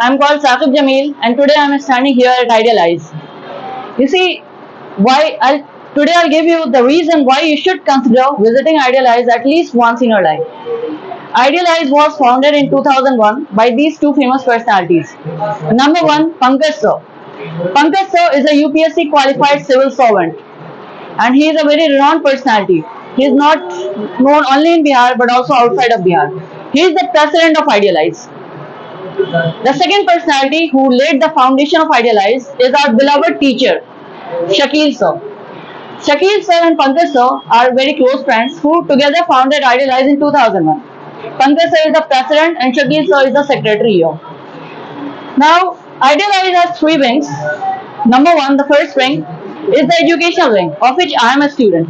I'm called Saqib Jameel, and today I'm standing here at Idealize. You see, today I'll give you the reason why you should consider visiting Idealize at least once in your life. Idealize was founded in 2001 by these two famous personalities. Number one, Pankaj Sir. Pankaj Sir is a UPSC qualified civil servant, and he is a very renowned personality. He is not known only in Bihar but also outside of Bihar. He is the president of Idealize. The second personality who laid the foundation of Idealize is our beloved teacher, Shakil Sir. Shakil Sir and Pankaj Sir are very close friends who together founded Idealize in 2001. Pankaj Sir is the president and Shakil Sir is the secretary here. Now, Idealize has three wings. Number one, the first wing is the educational wing, of which I am a student.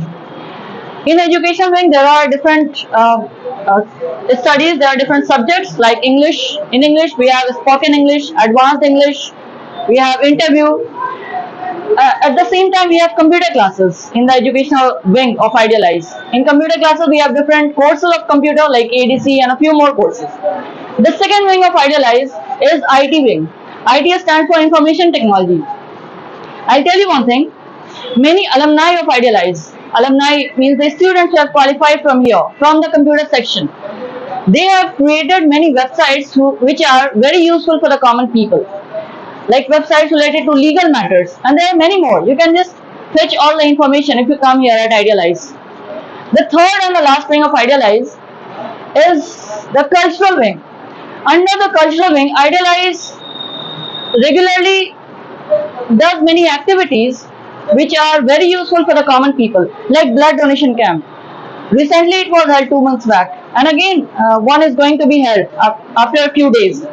In education wing, there are different studies, there are different subjects like English. In English, we have spoken English, advanced English, we have interview. At the same time, we have computer classes in the educational wing of Idealize. In computer classes, we have different courses of computer like ADC and a few more courses. The second wing of Idealize is IT wing. IT stands for Information Technology. I'll tell you one thing. Many alumni of Idealize, alumni means the students who have qualified from here, from the computer section. They have created many websites which are very useful for the common people, like websites related to legal matters, and there are many more. You can just fetch all the information if you come here at Idealize. The third and the last wing of Idealize is the cultural wing. Under the cultural wing, Idealize regularly does many activities which are very useful for the common people, like blood donation camp. Recently it was held 2 months back, and again one is going to be held after a few days.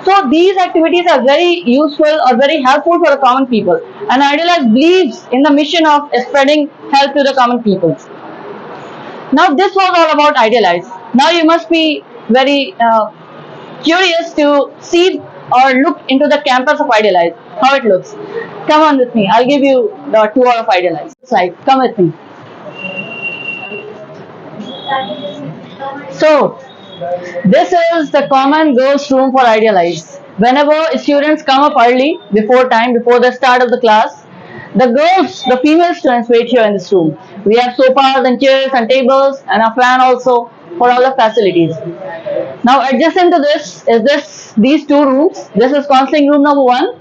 So these activities are very useful or very helpful for the common people, and Idealize believes in the mission of spreading help to the common people. Now this was all about Idealize. Now you must be very curious to see or look into the campus of Idealize, how it looks. Come on with me. I'll give you the tour of Idealize. Come with me. So, this is the common girls' room for Idealize. Whenever students come up early, before time, before the start of the class, the girls, the female students wait here in this room. We have sofas and chairs and tables and a fan also for all the facilities. Now adjacent to this is these two rooms. This is counseling room number 1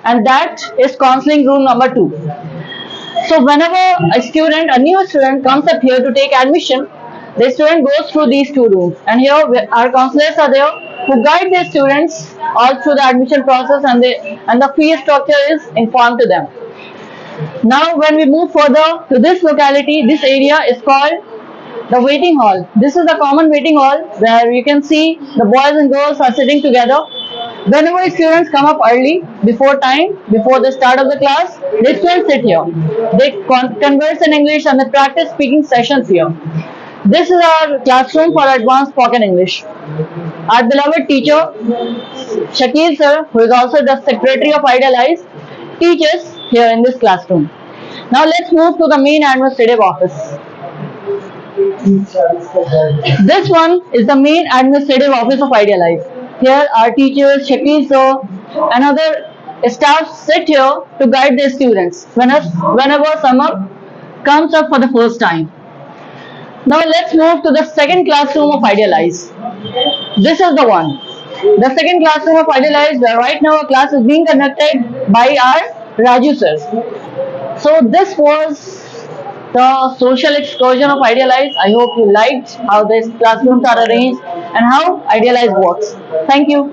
and that is counseling room number 2. So whenever a new student comes up here to take admission, the student goes through these two rooms, and here our counselors are there who guide the students all through the admission process, and the fee structure is informed to them. Now when we move further to this locality, this area is called the waiting hall. This is the common waiting hall where you can see the boys and girls are sitting together. Whenever students come up early, before time, before the start of the class, the students sit here. They converse in English and they practice speaking sessions here. This is our classroom for advanced spoken English. Our beloved teacher, Shakil Sir, who is also the secretary of Idealize, teaches here in this classroom. Now let's move to the main administrative office. This one is the main administrative office of Idealize. Here our teachers, Shakil Sir, and other staff sit here to guide their students whenever summer comes up for the first time. Now let's move to the second classroom of Idealize. This is the one. The second classroom of Idealize, where right now a class is being conducted by our Raju sir. So this was the social excursion of Idealize. I hope you liked how these classrooms are arranged and how Idealize works. Thank you.